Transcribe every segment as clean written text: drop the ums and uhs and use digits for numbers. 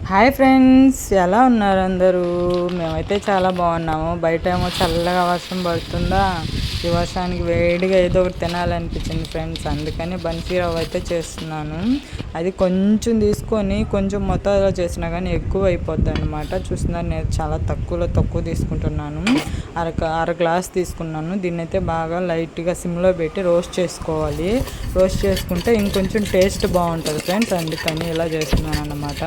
Hi friends, ఎలా ఉన్నారు అందరూ? మేమైతే చాలా బాగున్నాము. బయట ఏమో చల్లగా వర్షం పడుతుందా, ఈ వర్షానికి వేడిగా ఏదో ఒకటి తినాలనిపించింది ఫ్రెండ్స్. అందుకని బన్సీ రవ్వ అయితే చేస్తున్నాను. అది కొంచెం తీసుకొని కొంచెం మొత్తంలో చేసినా కానీ ఎక్కువ అయిపోద్ది అనమాట. చూస్తున్నారు, నేను చాలా తక్కువ తీసుకుంటున్నాను. అర గ్లాస్ తీసుకున్నాను. దీన్ని అయితే బాగా లైట్గా సిమ్లో పెట్టి రోస్ట్ చేసుకోవాలి. రోస్ట్ చేసుకుంటే ఇంకొంచెం టేస్ట్ బాగుంటుంది ఫ్రెండ్స్. అందుకని ఇలా చేస్తున్నాను అన్నమాట.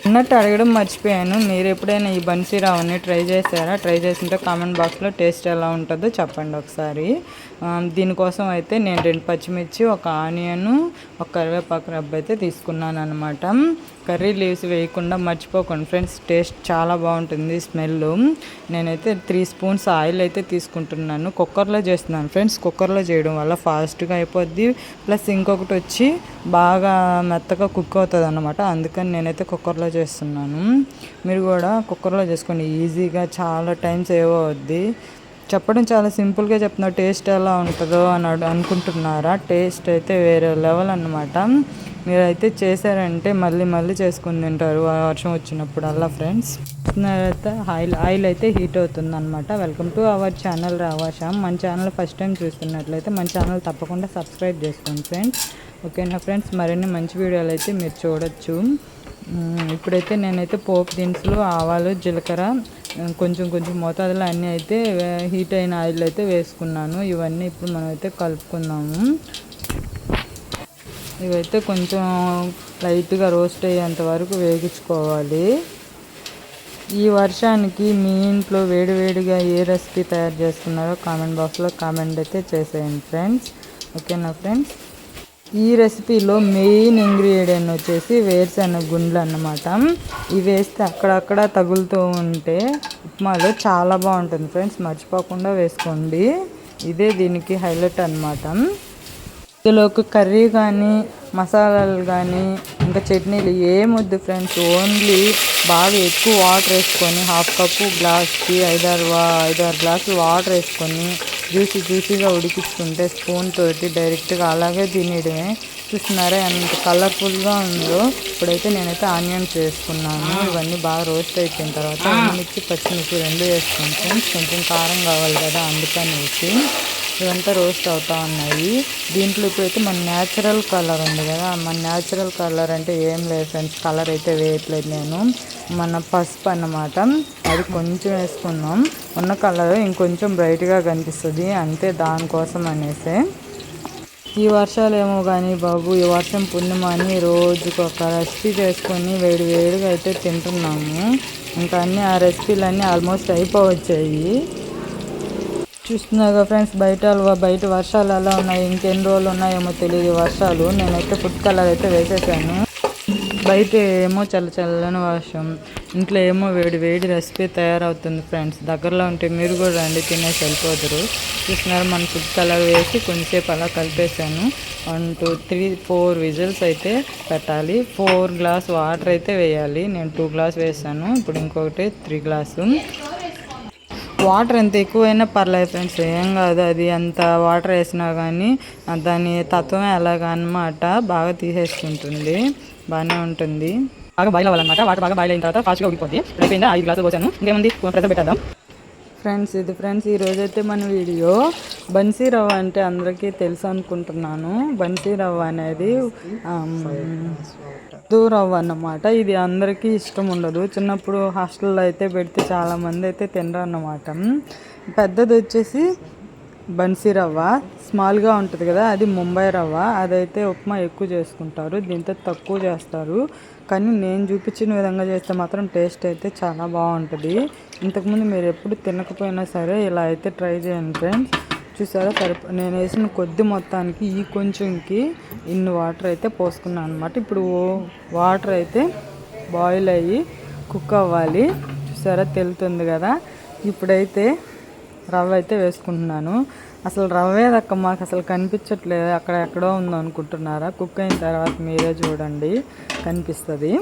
అన్నట్టు అడగడం మర్చిపోయాను, మీరు ఎప్పుడైనా ఈ బన్సీ రవ్వని ట్రై చేశారా? ట్రై చేసింటే కామెంట్ బాక్స్లో టేస్ట్ ఎలా ఉంటుందో చెప్పండి ఒకసారి. దీనికోసం అయితే నేను 2 పచ్చిమిర్చి, ఒక ఆనియన్, ఒక కరివేపాకు రబ్బ అయితే తీసుకున్నాను అనమాట. కర్రీ లీవ్స్ వేయకుండా మర్చిపోకండి ఫ్రెండ్స్, టేస్ట్ చాలా బాగుంటుంది స్మెల్. నేనైతే 3 స్పూన్స్ ఆయిల్ అయితే తీసుకుంటున్నాను. కుక్కర్లో చేస్తున్నాను ఫ్రెండ్స్. కుక్కర్లో చేయడం వల్ల ఫాస్ట్గా అయిపోద్ది, ప్లస్ ఇంకొకటి వచ్చి బాగా మెత్తగా కుక్ అవుతుంది అన్నమాట. అందుకని నేనైతే కుక్కర్లో చేస్తున్నాను. మీరు కూడా కుక్కర్లో చేసుకోండి, ఈజీగా చాలా టైం సేవ్ అవుద్ది. చెప్పడం చాలా సింపుల్గా చెప్తున్నా, టేస్ట్ ఎలా ఉంటుందో అని అనుకుంటున్నారా? టేస్ట్ అయితే వేరే లెవెల్ అన్నమాట. మీరైతే చేశారంటే మళ్ళీ చేసుకుని తింటారు వర్షం వచ్చినప్పుడు అలా ఫ్రెండ్స్. అయితే ఆయిల్ అయితే హీట్ అవుతుంది అనమాట. వెల్కమ్ టు అవర్ ఛానల్ రావాషామ్. మన ఛానల్ ఫస్ట్ టైం చూస్తున్నట్లయితే మన ఛానల్ తప్పకుండా సబ్స్క్రైబ్ చేసుకోండి ఫ్రెండ్స్. ఓకేనా ఫ్రెండ్స్, మరిన్ని మంచి వీడియోలు అయితే మీరు చూడొచ్చు. ఇప్పుడైతే నేనైతే పోపు దినుసులు, ఆవాలు, జీలకర్ర కొంచెం మోతాదులో అన్నీ అయితే హీట్ అయిన ఆయిల్ అయితే వేసుకున్నాను. ఇవన్నీ ఇప్పుడు మనం అయితే కలుపుకుందాము. ఇవైతే కొంచెం లైట్గా రోస్ట్ అయ్యేంత వరకు వేగించుకోవాలి. ఈ వర్షానికి మీ ఇంట్లో వేడిగా ఏ రెసిపీ తయారు చేసుకున్నారో కామెంట్ బాక్స్లో కామెంట్ అయితే చేసేయండి ఫ్రెండ్స్. ఓకేనా ఫ్రెండ్స్, ఈ రెసిపీలో మెయిన్ ఇంగ్రీడియంట్ వచ్చేసి వేరుశెనగ గుండ్లు అన్నమాట. ఇవి వేస్తే అక్కడక్కడ తగులుతూ ఉంటే ఉప్మాలో చాలా బాగుంటుంది ఫ్రెండ్స్. మర్చిపోకుండా వేసుకోండి, ఇదే దీనికి హైలైట్ అన్నమాట. ఇందులోకి కర్రీ కానీ మసాలాలు కానీ ఇంకా చట్నీలు ఏమొద్దు ఫ్రెండ్స్. ఓన్లీ బాగా ఎక్కువ వాటర్ వేసుకొని 1/2 కప్పు గ్లాస్కి 5-6 గ్లాసులు వాటర్ వేసుకొని జ్యూసీగా ఉడికించుకుంటే స్పూన్ తోటి డైరెక్ట్గా అలాగే తినేయడమే. చూస్తున్నారా ఎంత కలర్ఫుల్గా ఉందో. ఇప్పుడైతే నేనైతే ఆనియన్స్ వేసుకున్నాను. ఇవన్నీ బాగా రోస్ట్ అయిపోయిన తర్వాత ఎండుమిర్చి, పచ్చిమిర్చి 2 వేసుకుంటాం. కొంచెం కారం కావాలి కదా, అందుకని వేసి ఇవంతా రోస్ట్ అవుతూ ఉన్నాయి. దీంట్లో ఇప్పుడైతే మన న్యాచురల్ కలర్ ఉంది కదా, మన న్యాచురల్ కలర్ అంటే ఏం లేదు ఫ్రెండ్స్, కలర్ అయితే వేయట్లేదు నేను. మన పసుపు అన్నమాట, అది కొంచెం వేసుకున్నాం. ఉన్న కలర్ ఇంకొంచెం బ్రైట్గా కనిపిస్తుంది అంతే, దానికోసం అనేసి. ఈ వర్షాలు ఏమో కానీ బాబు, ఈ వర్షం పుణ్యమ అని రోజుకు ఒక రెసిపీ చేసుకొని వేడిగా అయితే తింటున్నాము. ఇంకా అన్నీ ఆ రెసిపీలన్నీ ఆల్మోస్ట్ అయిపోవచ్చాయి. చూస్తున్నాగా ఫ్రెండ్స్, బయట వర్షాలు ఎలా ఉన్నాయి, ఇంకెన్ని రోజులు ఉన్నాయేమో తెలియదు వర్షాలు. నేనైతే ఫుడ్ కలర్ అయితే వేసేసాను. బయట ఏమో చల్లని వర్షం, ఇంట్లో ఏమో వేడి రెసిపీ తయారవుతుంది ఫ్రెండ్స్. దగ్గరలో ఉంటే మీరు కూడా రండి, తినేసి వెళ్ళిపోతారు. చూస్తున్నారు, మన ఫుడ్ కలర్ వేసి కొంచెంసేపు అలా కలిపేసాను. 1 2 3 4 విజిల్స్ అయితే పెట్టాలి. 4 గ్లాస్ వాటర్ అయితే వేయాలి. నేను 2 గ్లాస్ వేసాను, ఇప్పుడు ఇంకొకటి 3 గ్లాసు. వాటర్ ఎంత ఎక్కువైనా పర్లేదు ఫ్రెండ్స్, ఏం కాదు. అది అంత వాటర్ వేసినా కానీ దాని తత్వమే అలాగా అన్నమాట, బాగా తీసేసుకుంటుంది, బాగానే ఉంటుంది. బాగా బాయిల్ అవ్వాలన్నమాట. వాటర్ బాగా బాయిల్ అయిన తర్వాత ఫాస్ట్గా ఉడిపోద్ది. అయిపోయిందా, 5 గ్లాసులు పోసాను. ఇంకేముంది, ప్రెజర్ పెట్టేద్దాం ఫ్రెండ్స్. ఇది ఫ్రెండ్స్, ఈరోజైతే మన వీడియో బన్సీ రవ్వ అంటే అందరికీ తెలుసు అనుకుంటున్నాను. బన్సీ రవ్వ అనేది రవ్వ అన్నమాట. ఇది అందరికీ ఇష్టం ఉండదు. చిన్నప్పుడు హాస్టల్లో అయితే పెడితే చాలామంది అయితే తినరు అన్నమాట. పెద్దది వచ్చేసి బన్సీ రవ్వ, స్మాల్గా ఉంటుంది కదా, అది ముంబై రవ్వ. అదైతే ఉప్మా ఎక్కువ చేసుకుంటారు, దీంతో తక్కువ చేస్తారు. కానీ నేను చూపించిన విధంగా చేస్తే మాత్రం టేస్ట్ అయితే చాలా బాగుంటుంది. ఇంతకుముందు మీరు ఎప్పుడు తినకపోయినా సరే ఇలా అయితే ట్రై చేయండి ఫ్రెండ్స్. చూసారా, నేను వేసిన కొద్ది మొత్తానికి ఈ కొంచెంకి ఇన్ని వాటర్ అయితే పోసుకున్నాను అనమాట. ఇప్పుడు వాటర్ అయితే బాయిల్ అయ్యి కుక్ అవ్వాలి. చూసారా, తెలుతుంది కదా. ఇప్పుడైతే రవ్వ అయితే వేసుకుంటున్నాను. అసలు రవ్వే దక్క మాకు అసలు కనిపించట్లేదు, అక్కడెక్కడో ఉందో అనుకుంటున్నారా? కుక్ అయిన తర్వాత మీరే చూడండి, కనిపిస్తుంది.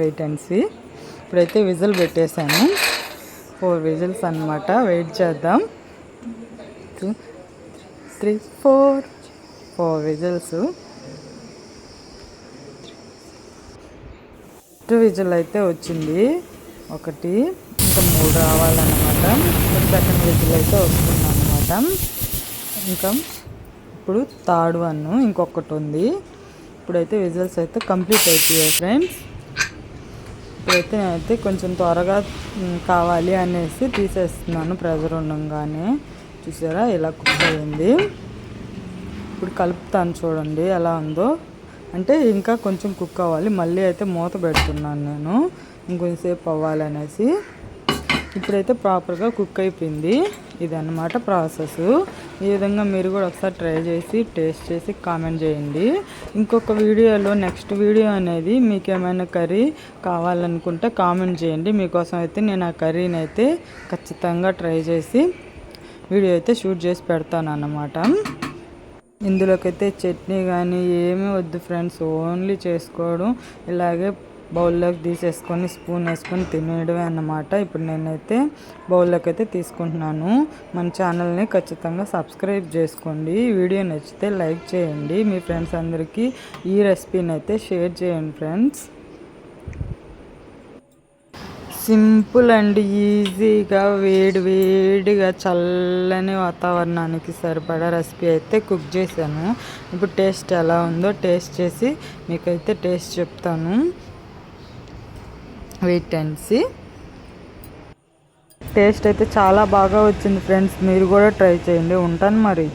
Wait and see. ఇప్పుడైతే విజిల్ పెట్టేశాను, 4 విజిల్స్ అన్నమాట. వెయిట్ చేద్దాం. 2 3 4 విజిల్స్. ఫస్ట్ విజిల్ అయితే వచ్చింది ఒకటి, ఇంకా 3 రావాలన్నమాట. సెకండ్ విజిల్ అయితే వస్తుంది అన్నమాట. ఇంకా ఇప్పుడు థర్డ్ వన్ ఇంకొకటి ఉంది. ఇప్పుడైతే విజిల్స్ అయితే కంప్లీట్ అయిపోయాయి ఫ్రెండ్స్. ఇప్పుడైతే నేనైతే కొంచెం త్వరగా కావాలి అనేసి తీసేస్తున్నాను ప్రెజర్ ఉండగానే. చూసారా ఇలా కుక్ అయింది. ఇప్పుడు కలుపుతాను చూడండి ఎలా ఉందో. అంటే ఇంకా కొంచెం కుక్ అవ్వాలి. మళ్ళీ అయితే మూత పెడుతున్నాను నేను ఇంకొంచెంసేపు అవ్వాలనేసి. ఇప్పుడైతే ప్రాపర్గా కుక్ అయిపోయింది. ఇదన్నమాట ప్రాసెస్. ఈ విధంగా మీరు కూడా ఒకసారి ట్రై చేసి టేస్ట్ చేసి కామెంట్ చేయండి. ఇంకొక వీడియోలో నెక్స్ట్ వీడియో అనేది మీకు ఏమైనా కర్రీ కావాలనుకుంటే కామెంట్ చేయండి. మీకోసం అయితే నేను ఆ కర్రీని అయితే ఖచ్చితంగా ట్రై చేసి వీడియో అయితే షూట్ చేసి పెడతాను అన్నమాట. ఇందులోకైతే చట్నీ కానీ ఏమీ వద్దు ఫ్రెండ్స్, ఓన్లీ చేసుకోవడం ఇలాగే బౌల్లోకి తీసేసుకొని స్పూన్ వేసుకొని తినేయడమే అన్నమాట. ఇప్పుడు నేనైతే బౌల్లోకి అయితే తీసుకుంటున్నాను. మన ఛానల్ని ఖచ్చితంగా సబ్స్క్రైబ్ చేసుకోండి. వీడియో నచ్చితే లైక్ చేయండి. మీ ఫ్రెండ్స్ అందరికీ ఈ రెసిపీని అయితే షేర్ చేయండి ఫ్రెండ్స్. సింపుల్ అండ్ ఈజీగా వేడిగా చల్లని వాతావరణానికి సరిపడా రెసిపీ అయితే కుక్ చేశాను. ఇప్పుడు టేస్ట్ ఎలా ఉందో టేస్ట్ చేసి మీకైతే టేస్ట్ చెప్తాను. Wait and see. టేస్ట్ అయితే చాలా బాగా వచ్చింది ఫ్రెండ్స్. మీరు కూడా ట్రై చేయండి. ఉంటాను మరి.